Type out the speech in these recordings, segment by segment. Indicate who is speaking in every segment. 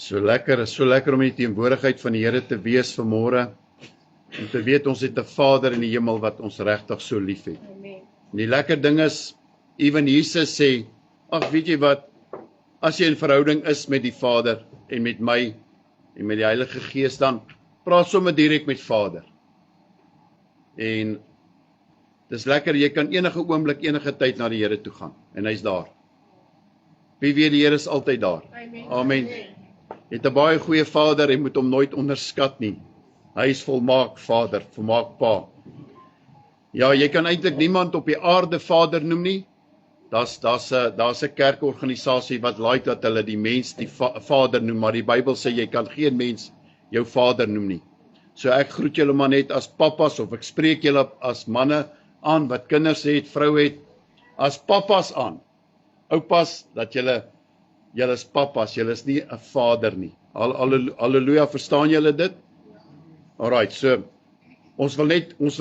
Speaker 1: Is so lekker om in die teenwoordigheid van die Here te wees vanmôre. Om te weet ons het 'n Vader in die hemel wat ons regtig so lief het.
Speaker 2: Amen.
Speaker 1: En die lekker ding is, ewen Jesus sê, ag weet jy wat, as jy in verhouding is met die Vader en met my en met die Heilige Gees, dan praat sommer direk met Vader. En dis lekker, jy kan enige oomblik, enige tyd na die Here toe gaan en hy's daar. Wie weet, die Here is altyd daar.
Speaker 2: Amen.
Speaker 1: Amen. Jy het 'n baie goeie Vader, jy moet hom nooit onderskat nie. Hy is volmaak Vader, volmaak Pa. Ja, jy kan eintlik niemand op die aarde Vader noem nie. Daar's 'n kerkorganisasie wat like dat hulle die mens die Vader noem, maar die Bybel sê jy kan geen mens jou Vader noem nie. So ek groet julle maar net as pappas, of ek spreek julle as manne aan wat kinders het, vrou het, as pappas aan. Oupas, dat julle is pappas, julle is nie 'n vader nie. Halleluja, verstaan julle dit? Alright, so ons wil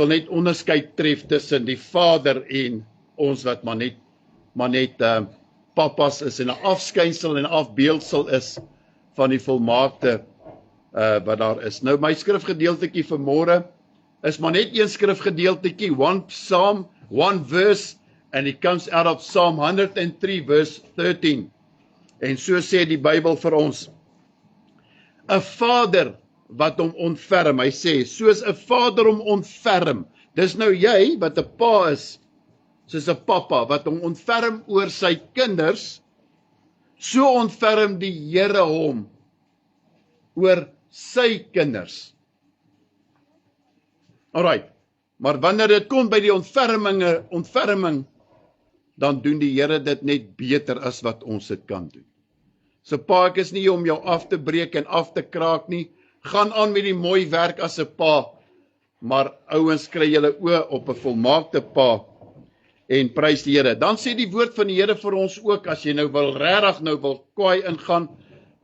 Speaker 1: net onderskeid tref tussen die Vader en ons wat maar net pappas is en 'n afskynsel en afbeeldsel is van die volmaakte wat daar is. Nou my skrifgedeeltetjie vir môre is maar net een skrifgedeeltetjie, one Psalm, one verse, and it comes out of Psalm 103 verse 13. En so sê die Bybel vir ons: 'n Vader wat hom ontferm. Hy sê, soos 'n vader hom ontferm. Dis nou jy wat 'n pa is, soos 'n pappa wat hom ontferm oor sy kinders, so ontferm die Here hom oor sy kinders. Alright, maar wanneer dit kom by die ontferming, dan doen die Here dit net beter as wat ons dit kan doen. So pa, ek is nie hier om jou af te breek en af te kraak nie. Gaan aan met die mooi werk as 'n pa, maar ouens, kry julle oë op 'n volmaakte pa en prys die Here. Dan sê die woord van die Here vir ons ook, as jy nou wil kwaai ingaan,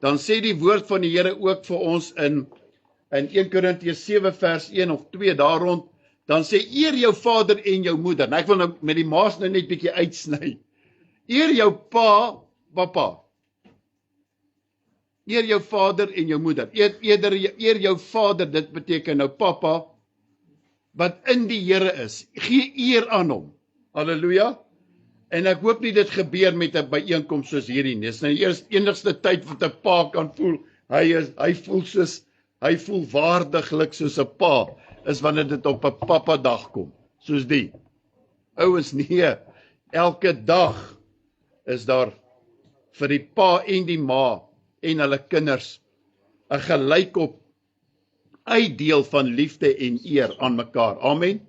Speaker 1: dan sê die woord van die Here ook vir ons in 1 Korintiërs 7 vers 1 of 2 daar rond, dan sê eer jou vader en jou moeder. Nou ek wil nou met die maas nou net bietjie uitsny. Eer jou papa. Eer jou vader en jou moeder. Eer jou vader, dit beteken nou papa, wat in die Here is. Gee eer aan hom. Halleluja. En ek hoop nie dit gebeur met 'n byeenkoms soos hierdie nie. Dis nou die enigste tyd wat 'n pa kan voel, hy voel waardiglik soos 'n pa, is wanneer dit op 'n papa dag kom, soos die. Ouens, nee, elke dag is daar vir die pa en die ma en hulle kinders 'n gelykop uitdeel van liefde en eer aan mekaar. Amen.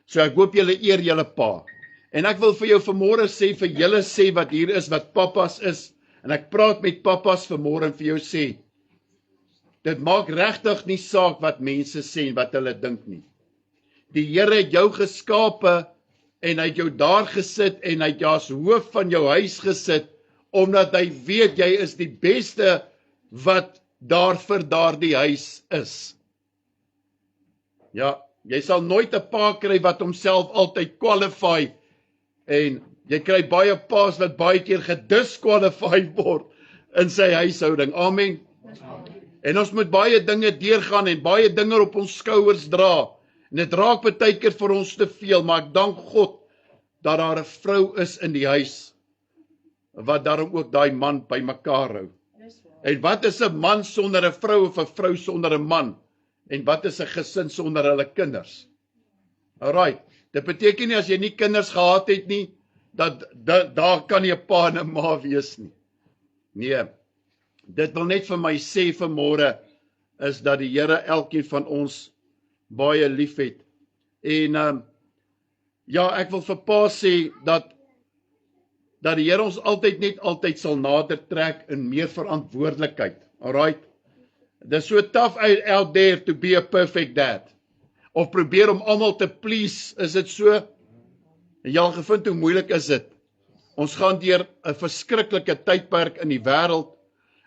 Speaker 1: So ek hoop julle eer julle pa. En ek wil vir jou vanmôre sê, vir julle sê wat hier is, wat pappas is, en ek praat met pappas vanmôre en vir jou sê, dit maak regtig nie saak wat mense sê en wat hulle dink nie. Die Here het jou geskape en hy het jou daar gesit en hy het jou as hoof van jou huis gesit, omdat hy weet jy is die beste wat daar vir daardie huis is. Ja, jy sal nooit 'n pa kry wat homself altyd qualify, en jy kry baie paas wat baie keer gedisqualify word in sy huishouding. Amen. En ons moet baie dinge deurgaan en baie dinge op ons skouers dra. En dit raak baie keer vir ons te veel, maar ek dank God dat daar 'n vrou is in die huis wat daarom ook daai man by mekaar hou. En wat is 'n man sonder 'n vrou of 'n vrou sonder 'n man? En wat is 'n gesin sonder hulle kinders? Alright, dit beteken nie as jy nie kinders gehad het nie, dat daar kan nie 'n pa en 'n ma wees nie. Nee, dit wil net vir my sê vanmôre, is dat die Here elkeen van ons baie lief het. En ja, ek wil vir pa sê, dat die Here ons altyd sal nader trek in meer verantwoordelikheid. Alright? Dis so tough out there to be a perfect dad. Of probeer om almal te please, is dit so? En jy al gevind hoe moeilik is dit? Ons gaan deur 'n verskriklike tydperk in die wêreld.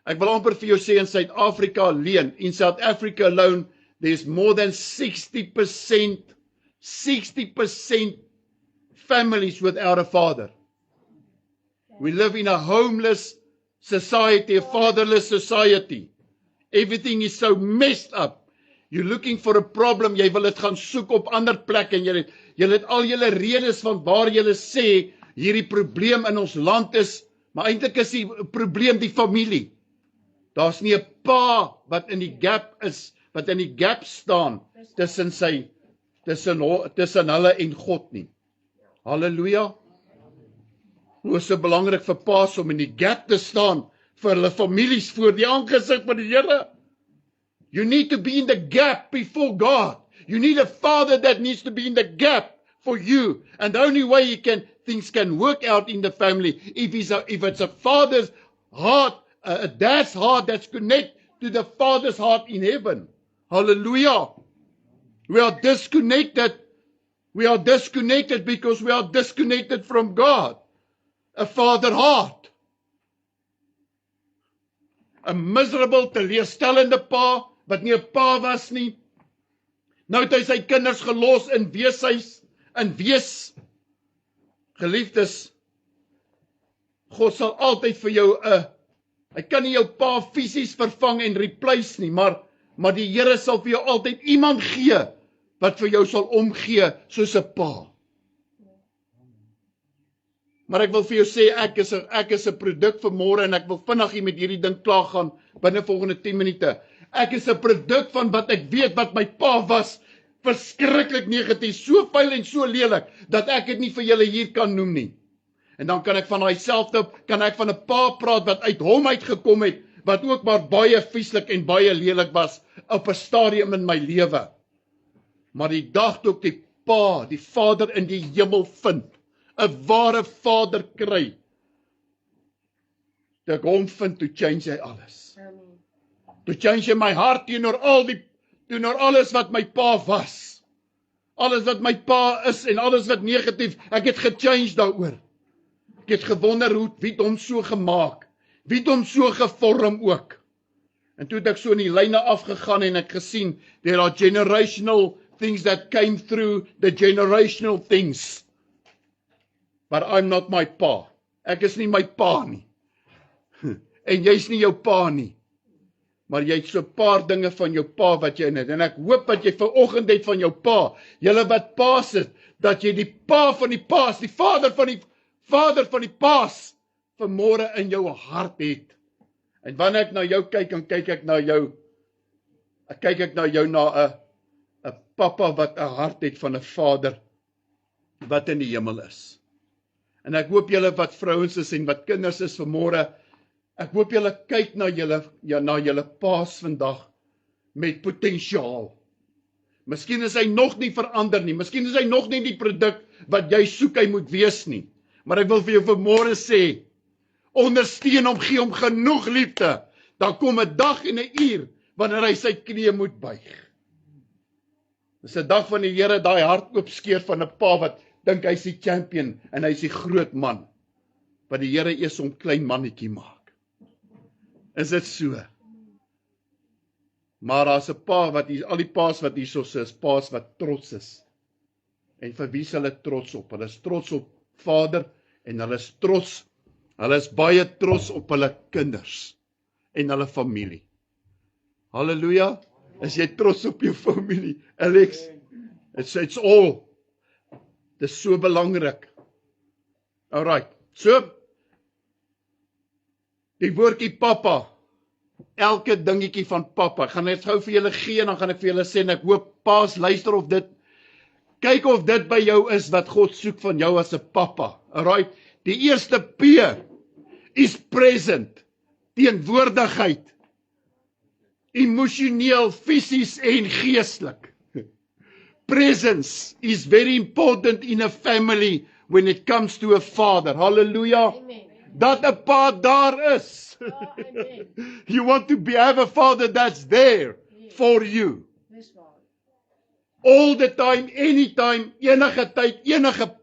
Speaker 1: Ek wil amper vir jou sê in Suid-Afrika alleen, in South Africa alone, there's more than 60% families without a father. We live in a homeless society, a fatherless society. Everything is so messed up. You're looking for a problem, jy wil dit gaan soek op ander plekke, en jy het al julle redes van waar julle sê, hierdie probleem in ons land is, maar eintlik is die probleem die familie. Daar's nie 'n pa wat in die gap is, wat in die gap staan, tussen hulle en God nie. Halleluja. Hoe is so belangrik vir pa's om in die gap te staan, vir hulle families voor die aangesig van die Here. You need to be in the gap before God. You need a father that needs to be in the gap for you. And the only way things can work out in the family, if it's a father's heart, a dad's heart that's connected to the father's heart in heaven. Hallelujah. We are disconnected. We are disconnected because we are disconnected from God. A father heart. A miserable, teleurstellende pa, wat nie 'n pa was nie. Nou het hy sy kinders gelos in weeshuis, in wees. Geliefdes, God sal altyd vir jou hy kan nie jou pa fisies vervang en replace nie, maar die Here sal vir jou altyd iemand gee, wat vir jou sal omgee, soos 'n pa. Maar ek wil vir jou sê, ek is 'n produk van môre, en ek wil vinnig hier met hierdie ding klaar gaan, binne volgende 10 minute. Ek is 'n produk van wat ek weet wat my pa was, verskriklik negatief, so vuil en so lelik, dat ek dit nie vir julle hier kan noem nie. En dan kan ek van kan ek van 'n pa praat wat uit hom uitgekom het, wat ook maar baie vieslik en baie lelik was, op 'n stadium in my lewe. Maar die dag toe ek die pa, die Vader in die hemel vind, 'n ware Vader kry, toe ek hom vind, toe change hy alles. Toe change hy my hart teenoor alles wat my pa was. Alles wat my pa is en alles wat negatief, ek het gechange daaroor. Ek het gewonder wie het hom so gemaak, wie het hom so gevorm ook. En toe het ek so in die lyne afgegaan en ek gesien, there are generational things that came through the generational things. But I'm not my pa. Ek is nie my pa nie. En jy's nie jou pa nie. Maar jy het so 'n paar dinge van jou pa wat jy in het. En ek hoop dat jy vanoggend het van jou pa, julle wat pa's is, dat jy die pa van die pa's, die vader van die pa's, vanmôre in jou hart het. En wanneer ek na jou kyk, dan kyk ek na jou na 'n papa wat 'n hart het van 'n vader wat in die hemel is. En ek hoop julle wat vrouens is en wat kinders is vanmôre, ek hoop julle kyk na julle pa's vandag met potensiaal. Miskien is hy nog nie verander nie, miskien is hy nog nie die produk wat jy soek hy moet wees nie. Maar ek wil vir jou vanmôre sê, ondersteun hom, gee hom genoeg liefde, dan kom 'n dag en 'n uur wanneer hy sy knieë moet buig. Dis 'n dag van die Here, daai hart oopskeer van 'n pa wat dink hy's die champion en hy's die groot man, wat die Here eers 'n klein mannetjie maak. Is dit so? Maar daar's 'n pa wat al die pa's wat hierso is, pa's wat trots is. En vir wie is hulle trots op? Hulle is trots op Vader en hulle is baie trots op hulle kinders en hulle familie. Halleluja. Is jy trots op jou familie? Alex, it's all. Dit is so belangrik. Alright. So, die woordjie papa, elke dingetjie van papa, ek gaan net gou vir julle gee en dan gaan ek vir julle sê, en ek hoop pa's luister of dit, kyk of dit by jou is wat God soek van jou as 'n papa. Alright, die eerste P is present, teenwoordigheid, emosioneel, fisies en geestelik. Presence is very important in a family when it comes to a father. Hallelujah. Amen. Dat 'n pa daar is. You want to have a father that's there for you. All the time, anytime, enige tyd, enige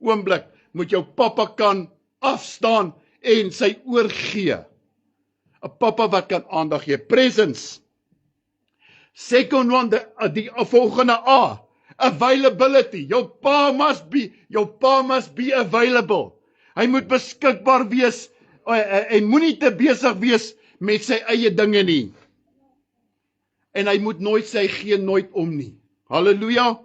Speaker 1: oomblik, moet jou papa kan afstaan en sy oorgee. 'n Papa wat kan aandag gee. Presence. Second one, die volgende A, availability. Jou pa must be available. Hy moet beskikbaar wees Hy moenie te besig wees met sy eie dinge nie. En hy moet nooit sê, gee nooit om nie. Halleluja.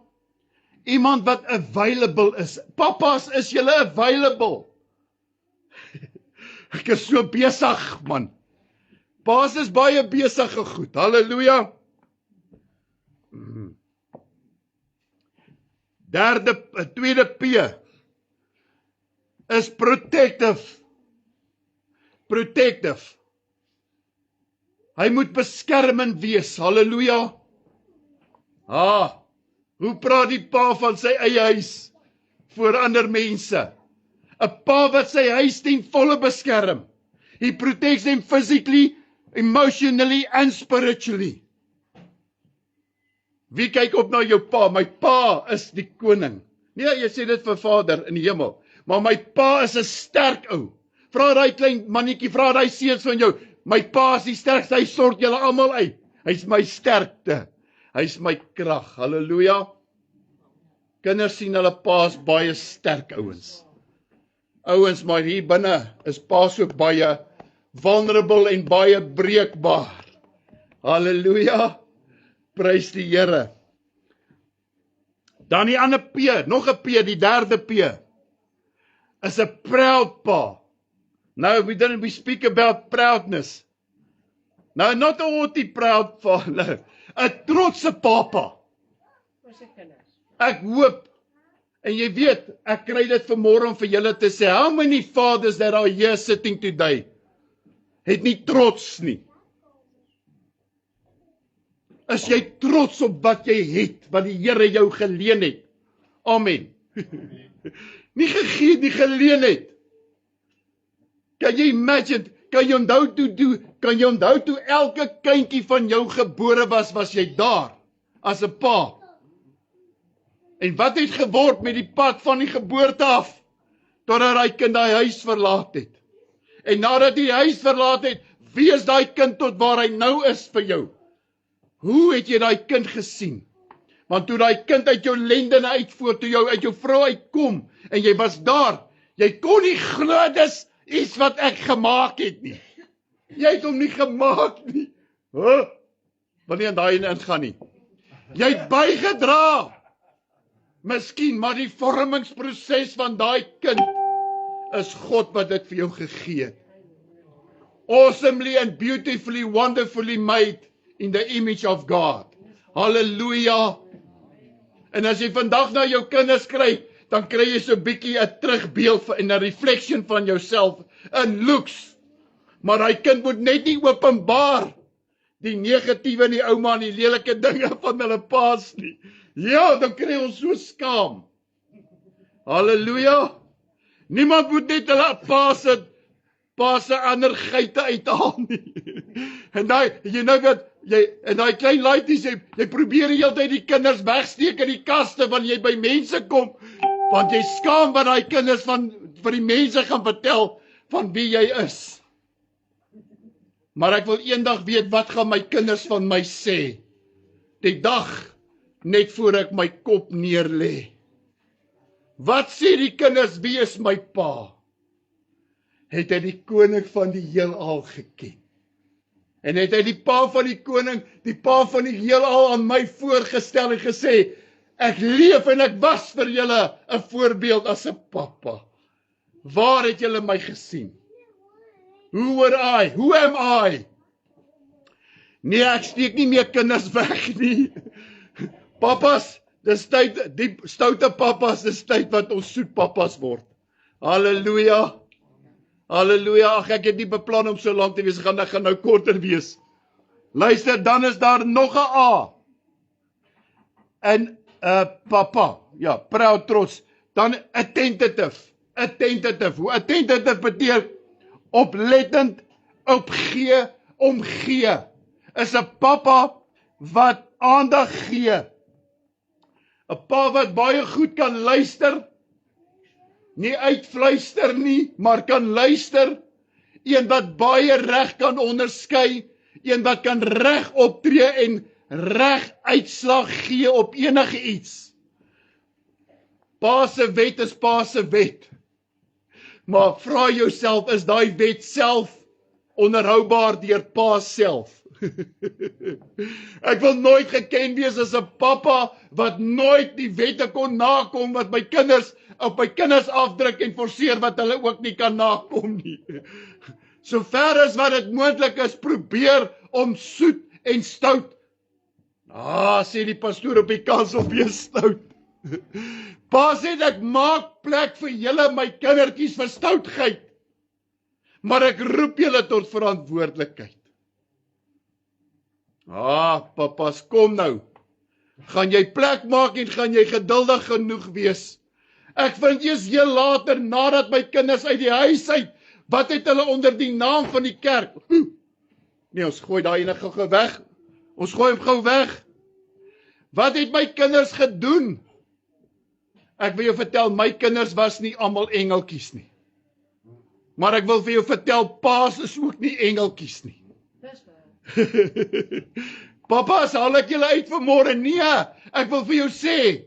Speaker 1: Iemand wat available is. Papas, is julle available? Ek is so besig, man. Paas is baie besige goed. Halleluja. Tweede P is protective. Protective. Hy moet beskermend wees. Halleluja. Hoe praat die pa van sy eie huis voor ander mense? 'n Pa wat sy huis ten volle beskerm. He protects them physically, emotionally and spiritually. Wie kyk op na jou pa? My pa is die koning. Nee, jy sê dit vir Vader in die hemel. Maar my pa is 'n sterk ou. Vra daai klein mannetjie, vra daai seuns van jou. My pa is die sterkste, hy sort julle almal uit. Hy's my sterkte. Hy's my krag. Halleluja. Kinders sien hulle pa's baie sterk ouens. Ouens, maar hier binne is pa's ook baie vulnerable en baie breekbaar. Halleluja. Prys die Here. Dan die ander P, nog 'n P, die derde P, is 'n proud pa. Now, we speak about proudness. Now, not a haughty proud father, 'n trotse papa. Ek hoop, en jy weet, ek kry dit vanmôre om vir julle te sê, how many fathers that are here sitting today, het nie trots nie. Is jy trots op wat jy het, wat die Here jou geleen het? Amen. Nie gegee, nie geleen het. Kan jy imagine, kan jy onthou toe elke kindjie van jou gebore was jy daar, as 'n pa. En wat het geword met die pad van die geboorte af, totdat daai kind daai huis verlaat het. En nadat hy die huis verlaat het, wie is daai kind tot waar hy nou is vir jou? Hoe het jy daai kind gesien? Want toe daai kind uit jou lendene uitvoer, toe jou uit jou vrou uitkom, en jy was daar, jy kon nie glo dis iets wat ek gemaak het nie. Jy het hom nie gemaak nie. Wil nie aan daai ingaan nie. Jy het bygedra. Miskien, maar die vormingsproses van daai kind is God wat dit vir jou gegee het. Awesomely and beautifully, wonderfully made in the image of God. Halleluja. En as jy vandag na jou kinders kyk, dan kry jy so 'n bietjie 'n terugbeeld en 'n reflection van jouself in looks. Maar daai kind moet net nie openbaar die negatiewe en die ouma en die lelike dinge van hulle paas nie. Ja, dan kry ons so skaam. Halleluja. Niemand moet net hulle paas se ander geite uithaal nie. En daai klein laities, jy probeer die hele tyd die kinders wegsteek in die kaste wanneer jy by mense kom, want jy skaam wat daai kinders vir die mense gaan vertel van wie jy is. Maar ek wil eendag weet, wat gaan my kinders van my sê? Die dag net voor ek my kop neerlê. Wat sê die kinders, wie is my pa? Het hy die koning van die heelal geken? En het hy die pa van die koning, die pa van die heelal aan my voorgestel en gesê, ek leef en ek was vir julle 'n voorbeeld as 'n papa. Waar het julle my gesien? Who am I? Nee, ek steek nie meer kinders weg nie. Papas, dis tyd, die stoute papas, dis tyd wat ons soet papas word. Halleluja. Halleluja. Ag, ek het nie beplan om so lank te wees, ek gaan nou korter wees. Luister, dan is daar nog 'n A. En papa, ja, proud, trots. Dan attentive. Hoe attentive beteken oplettend, opgee, omgee. Is 'n papa wat aandag gee. 'n Pa wat baie goed kan luister. Nie uitfluister nie, maar kan luister. Een wat baie reg kan onderskei. Een wat kan reg optree en reg uitslag gee op enige iets. Pa se wet is pa se wet. Maar vra jouself, is daai wet self onderhoubaar deur pa self? Ek wil nooit geken wees as 'n pappa wat nooit die wette kon nakom wat my kinders op my kinders afdruk en forceer wat hulle ook nie kan nakom nie. So ver as wat dit moontlik is, probeer om soet en stout. Sê die pastoor op die kansel, wees stout. Pa sê ek maak plek vir julle my kindertjies vir stoutheid. Maar ek roep julle tot verantwoordelikheid. Papas, kom nou. Gaan jy plek maak en gaan jy geduldig genoeg wees? Ek vind eers heel later, nadat my kinders uit die huis uit, wat het hulle onder die naam van die kerk? Nee, ons gooi daai ene gou weg. Ons gooi hom gou weg. Wat het my kinders gedoen? Ek wil jou vertel, my kinders was nie almal engeltjies nie. Maar ek wil vir jou vertel, paas is ook nie engeltjies nie. Papas, haal ek julle uit vanmôre? Nee, ek wil vir jou sê.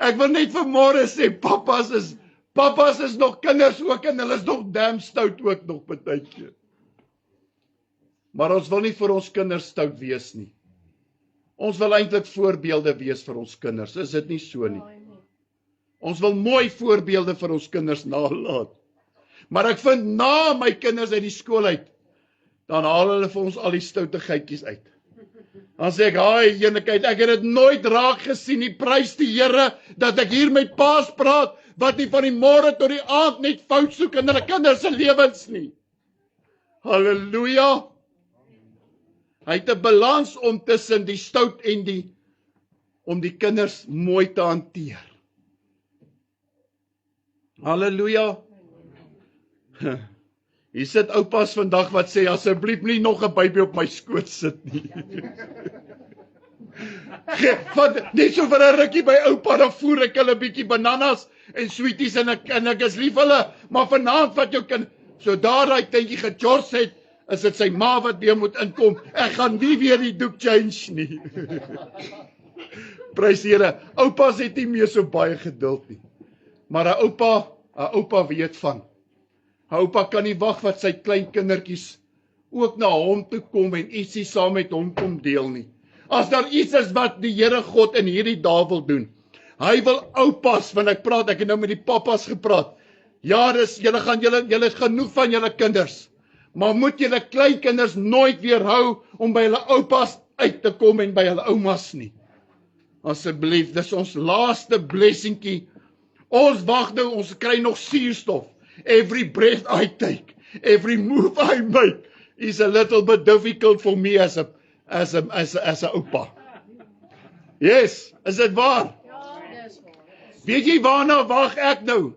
Speaker 1: Ek wil net vanmôre sê, papas is nog kinders ook en hulle is nog damn stout ook nog partykeer. Maar ons wil nie vir ons kinders stout wees nie. Ons wil eintlik voorbeelde wees vir ons kinders, is dit nie so nie? Ons wil mooi voorbeelde vir ons kinders nalaat. Maar ek vind na my kinders uit die skool uit, dan haal hulle vir ons al die stoutigheidjies uit. Dan sê ek, eenikheid, ek het dit nooit raak gesien, die prys die Here, dat ek hier met paas praat, wat nie van die môre tot die aand net fout soek in hulle kinders se lewens nie. Halleluja! Hy het 'n balans om tussen die stout en om die kinders mooi te hanteer. Halleluja! Hier sit oupas vandag wat sê, asseblief nie nog 'n baby op my skoot sit nie. Net so vir 'n rukkie by oupa, dan voer ek hulle bietjie bananas en sweeties en ek is lief hulle, maar vanaand wat jou kind, so daar daai tentjie gejors het, is dit sy ma wat weer moet inkom. Ek gaan nie weer die doek change nie. Prys die Here. Oupas het nie meer so baie geduld nie. Maar 'n oupa weet van. 'n Oupa kan nie wag wat sy klein kindertjies ook na hom toe kom en ietsie saam met hom kom deel nie. As daar iets is wat die Here God in hierdie dae wil doen, hy wil oupas, want ek het nou met die papas gepraat. Ja, julle het genoeg van julle kinders, maar moet julle kleinkinders nooit weerhou om by hulle oupas uit te kom en by hulle oumas nie. Asseblief, dis ons laaste blessingkie. Ons wag nou, ons kry nog suurstof. Every breath I take, every move I make is a little bit difficult for me as a oupa. Yes, is dit waar? Weet jy waarna wag ek nou?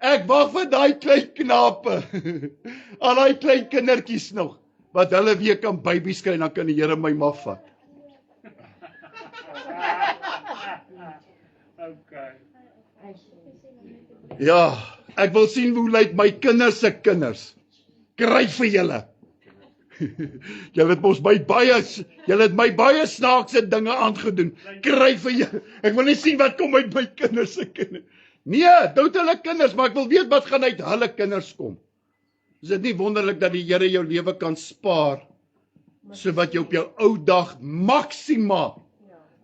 Speaker 1: Ek wag vir daai klein knape. Al daai klein kindertjies nog, wat hulle weer kan babies kry, dan kan die Here my maar vat. Ja, ek wil sien hoe lyk my kinders se kinders. Kry vir julle. Julle het my baie snaakse dinge aangedoen. Kry vir julle. Ek wil net sien wat kom uit my kinders se kinders. Nee, dood hulle kinders, maar ek wil weet wat gaan uit hulle kinders kom. Is dit nie wonderlik dat die Here jou lewe kan spaar, so wat jy op jou ou dag maksima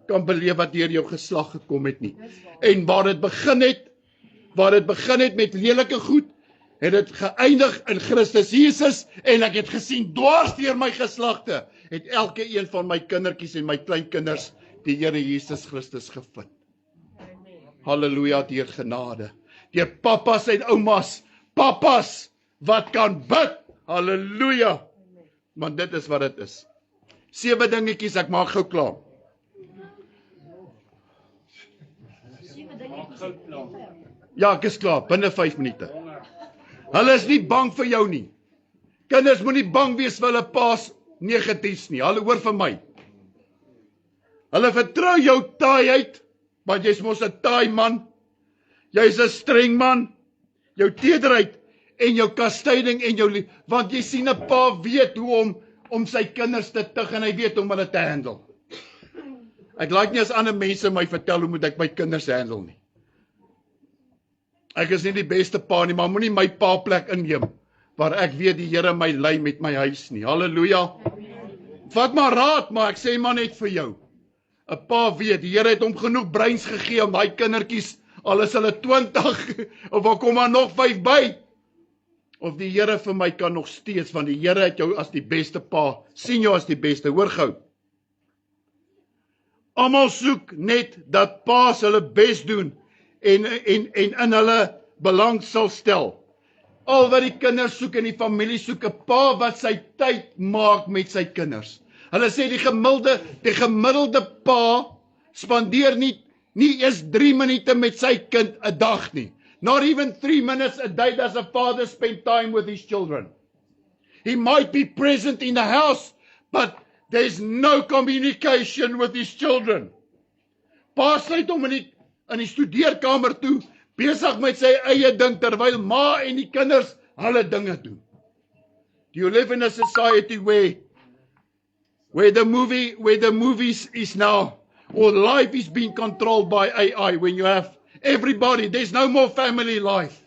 Speaker 1: kan beleef wat deur jou geslag gekom het nie. En waar dit begin het met lelike goed, het dit geëindig in Christus Jesus, en ek het gesien dwars deur my geslagte, het elke een van my kindertjies en my kleinkinders die Here Jesus Christus gevind. Halleluja, deur genade. Deur papas en oumas, papas wat kan bid. Halleluja. Want dit is wat dit is. 7 dingetjies, ek maak gou klaar. Ja, ek is klaar, binne 5 minute. Hulle is nie bang vir jou nie. Kinders moenie bang wees vir hulle pa's negatiefs nie. Hulle hoor van my. Hulle vertrou jou taaiheid, want jy's mos 'n taai man. Jy's 'n streng man. Jou tederheid en jou kastyding en jou want jy sien 'n pa weet hoe om sy kinders te tig en hy weet hoe om hulle te handle. Ek like nie as ander mense my vertel hoe moet ek my kinders handle nie. Ek is nie die beste pa nie, maar moenie my pa plek inneem, waar ek weet die Here my lei met my huis nie. Halleluja. Vat maar raad, maar ek sê maar net vir jou. 'n Pa weet, die Here het hom genoeg breins gegee om daai kindertjies, al is hulle 20, of al kom maar nog 5 by. Of die Here vir my kan nog steeds, want die Here het jou as die beste pa, sien jou as die beste, hoor gou. Almal soek net dat pa's hulle bes doen en in hulle belang sal stel. Al wat die kinders soek in die familie soek 'n pa wat sy tyd maak met sy kinders. Hulle sê die gemiddelde pa spandeer nie eers 3 minute met sy kind 'n dag nie. Not even 3 minutes a day does a father spend time with his children. He might be present in the house, but there's no communication with his children. Pa sluit hom in die studeerkamer toe, besig met sy eie ding, terwyl ma en die kinders hulle dinge doen. Do you live in a society where the movies is now, or life is being controlled by AI, when you have everybody, there's no more family life.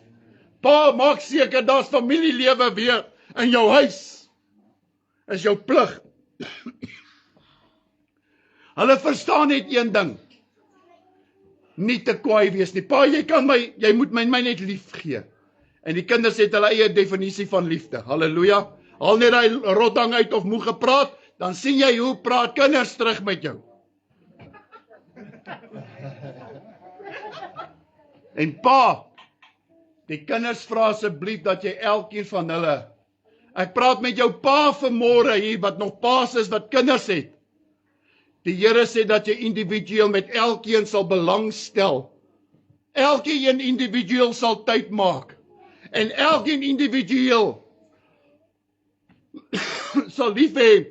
Speaker 1: Pa, maak seker daar's familielewe weer in jou huis. Is jou plig. Hulle verstaan net een ding. Nie te kwaai wees nie. Pa, jy moet my net lief gee. En die kinders het hulle eie definisie van liefde. Halleluja. Al net hy rotdang uit of moeg gepraat, dan sien jy hoe praat kinders terug met jou. En pa, die kinders vra asseblief dat jy elkeen van hulle, ek praat met jou pa vanmôre hier, wat nog pa's is, wat kinders het. Die Here sê dat jy individueel met elkeen sal belangstel. Elkeen individueel sal tyd maak. En elkeen individueel sal lief hê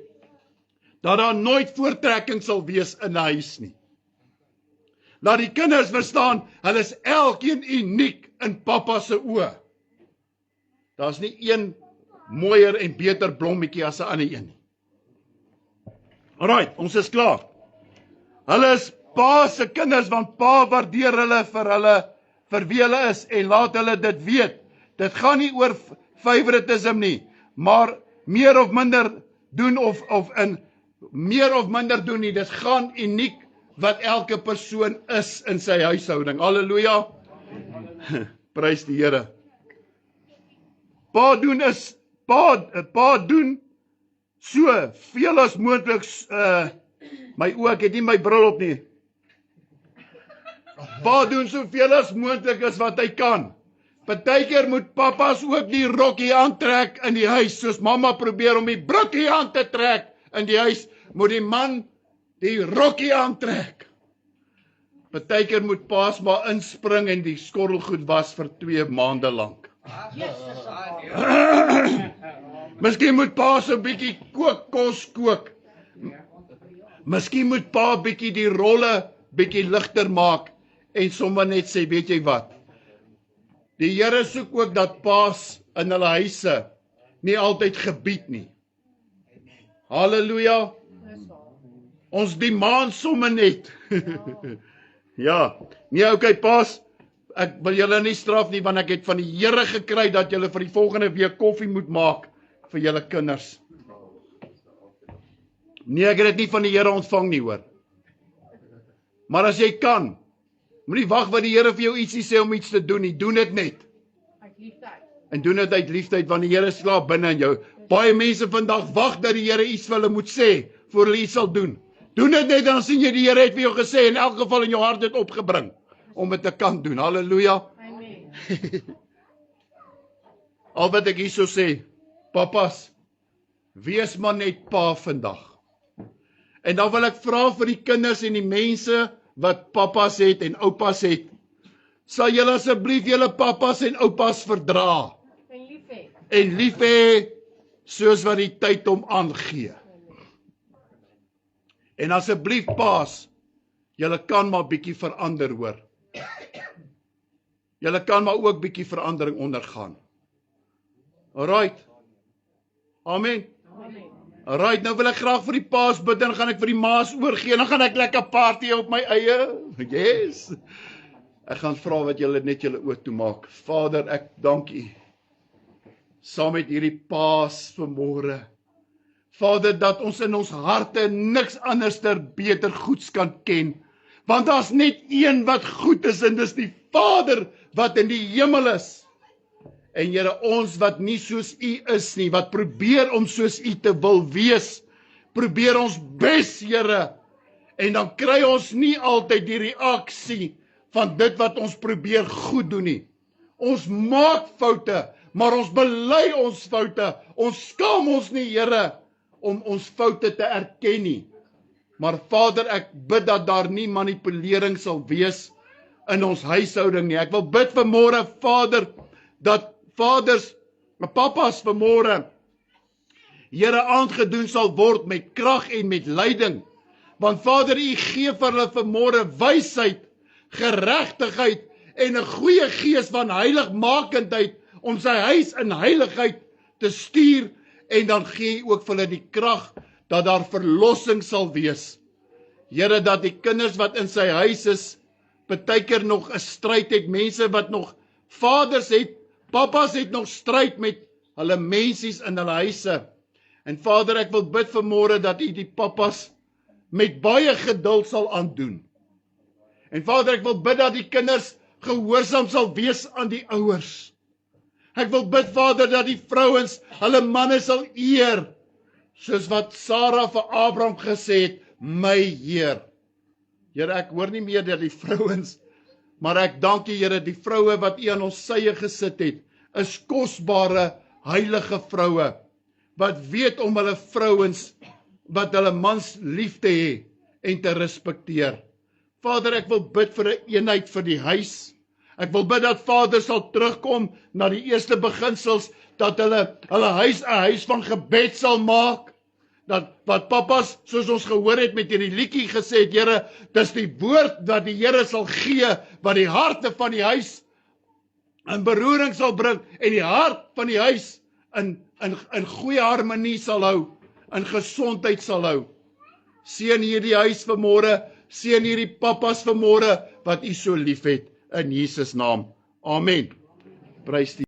Speaker 1: dat daar nooit voortrekking sal wees in 'n huis nie. Laat die kinders verstaan, hulle is elkeen uniek in pappa se oë. Daar's nie een mooier en beter blommetjie as 'n ander een nie. Alright, ons is klaar. Hulle is pa se kinders, want pa waardeer hulle vir wie hulle is, en laat hulle dit weet. Dit gaan nie oor favoritism nie, maar meer of minder doen meer of minder doen nie. Dit gaan uniek wat elke persoon is in sy huishouding. Halleluja. Prys die Here. Pa doen so veel as moontlik, my oë, ek het nie my bril op nie. Pa doen soveel as moontlik as wat hy kan. Partykeer moet papas ook die rokkie aantrek in die huis, soos mamma probeer om die broekie aan te trek in die huis, moet die man die rokkie aantrek. Partykeer moet paas maar inspring en die skorrelgoed was vir 2 maande lank. Miskien moet pa so 'n bietjie kos kook. Miskien moet pa bietjie die rolle bietjie ligter maak en sommer net sê, weet jy wat? Die Here soek ook dat paas in hulle huise nie altyd gebied nie. Halleluja. Ons demand sommer net. Ja, nee, okay, paas, ek wil julle nie straf nie, want ek het van die Here gekry dat julle vir die volgende week koffie moet maak vir julle kinders. Nee, ek het dit nie van die Here ontvang nie, hoor. Maar as jy kan, moenie wag wat die Here vir jou ietsie sê om iets te doen nie, doen dit net. En doen dit uit liefde, want die Here slaap binne in jou. Baie mense vandag wag dat die Here iets vir hulle moet sê, voor hulle iets sal doen. Doen dit net, dan sien jy die Here het vir jou gesê, in elk geval in jou hart het opgebring, om dit te kan doen. Halleluja. Amen. Al wat ek hierso sê, papas, wees maar net pa vandag. En dan wil ek vra vir die kinders en die mense wat papas het en oupas het, sal julle asseblief julle papas en oupas verdra. En lief hê, soos wat die tyd hom aangee. En asseblief paas, julle kan maar bietjie verander, hoor. Julle kan maar ook bietjie verandering ondergaan. Alright. Amen. Alright, nou wil ek graag vir die paas bid, en gaan ek vir die maas oorgee, en dan gaan ek lekker party op my eie. Yes. Ek gaan vra wat julle net julle oë toemaak. Vader, ek dank U saam met hierdie paas vanmôre. Vader, dat ons in ons harte niks anderster beter goeds kan ken. Want daar's net een wat goed is en dis die Vader wat in die hemel is. En Here, ons wat nie soos U is nie, wat probeer om soos U te wil wees, probeer ons bes, Here. En dan kry ons nie altyd die reaksie van dit wat ons probeer goed doen nie. Ons maak foute, maar ons bely ons foute. Ons skaam ons nie, Here, om ons foute te erken nie. Maar Vader, ek bid dat daar nie manipulering sal wees in ons huishouding nie. Ek wil bid vanmôre, Vader, dat vaders, papas vanmôre, Here, aangedoen sal word met krag en met leiding. Want Vader, U gee vir hulle vanmôre wysheid, geregtigheid en 'n goeie gees van heiligmakendheid om sy huis in heiligheid te stuur, en dan gee U ook vir hulle die krag dat daar verlossing sal wees. Here, dat die kinders wat in sy huis is, partykeer nog 'n stryd het, mense wat nog vaders het, papas het nog stryd met hulle mensies in hulle huise. En Vader, ek wil bid vanmôre dat U die papas met baie geduld sal aandoen. En Vader, ek wil bid dat die kinders gehoorsaam sal wees aan die ouers. Ek wil bid, Vader, dat die vrouens hulle manne sal eer, soos wat Sara vir Abraham gesê het, my Heer. Here, ek hoor nie meer dat die vrouens, maar ek dank U, Here, die vroue wat U aan ons sye gesit het, is kosbare, heilige vroue, wat weet om hulle vrouens, wat hulle mans lief te hê en te respekteer. Vader, ek wil bid vir 'n eenheid vir die huis. Ek wil bid dat Vader sal terugkom na die eerste beginsels, dat hulle huis 'n huis van gebed sal maak. Dat wat papas, soos ons gehoor het met hierdie liedjie gesê het, Here, dis die woord wat die Here sal gee, wat die harte van die huis in beroering sal bring, en die hart van die huis in goeie harmonie sal hou, in gesondheid sal hou. Seën hierdie huis vanmôre, seën hierdie papas vanmôre, wat U so liefhet, in Jesus naam. Amen. Prys die